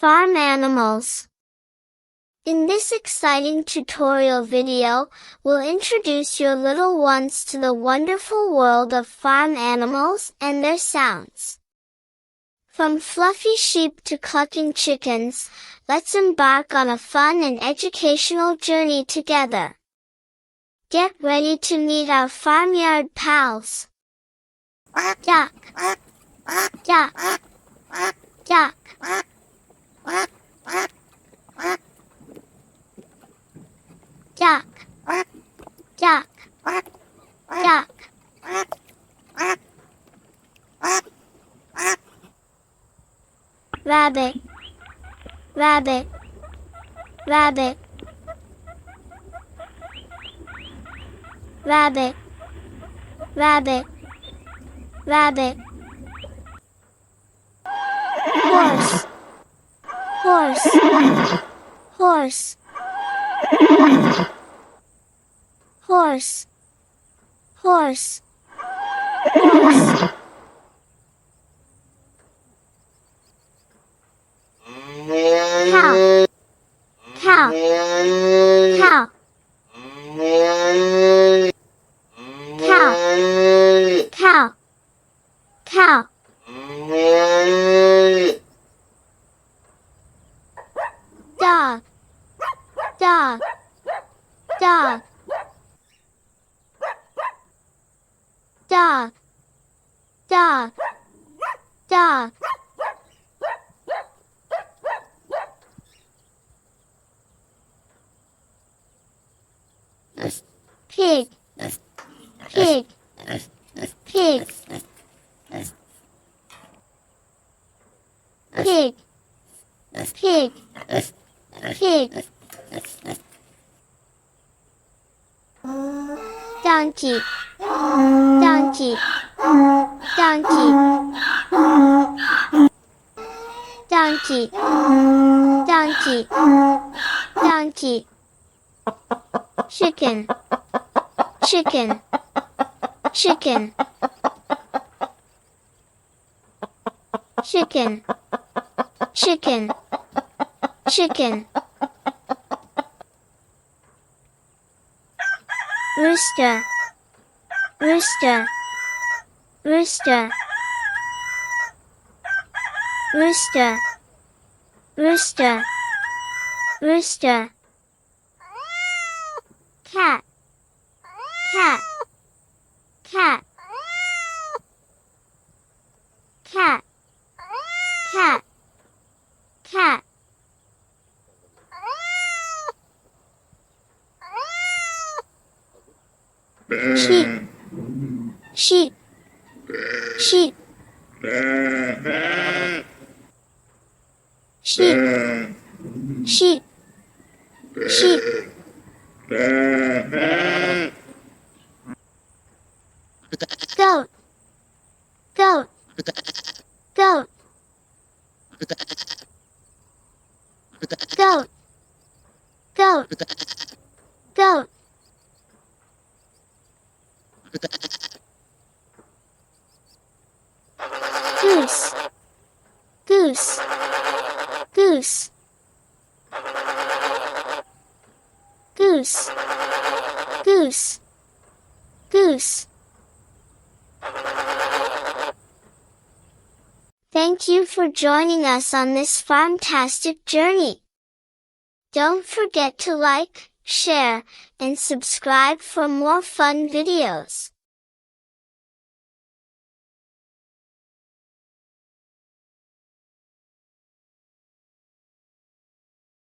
Farm animals. In this exciting tutorial video, we'll introduce your little ones to the wonderful world of farm animals and their sounds. From fluffy sheep to clucking chickens, let's embark on a fun and educational journey together. Get ready to meet our farmyard pals. Duck, duck, duck. Duck, duck, duck. Rabbit, rabbit, rabbit. Rabbit, rabbit, rabbit. Horse, horse, horse. Horse, horse, horse. Cow, cow, cow. Cow, cow, cow. Dog, dog, dog. Dog, dog, dog. Pig, pig, pig. Pig, pig, pig. Donkey, donkey, donkey. Donkey, donkey, donkey. Chicken, chicken, chicken. Chicken, chicken, chicken. Rooster, rooster, rooster. Rooster, rooster, rooster. Cat, cat, cat. Cat, cat, cat. Sheep, sheep, sheep. Sheep, sheep, sheep. Goat, goat, goat. Goat, goat, goat. Goose, goose, goose. Goose, goose, goose. Thank you for joining us on this farm-tastic journey. Don't forget to like, share, and subscribe for more fun videos.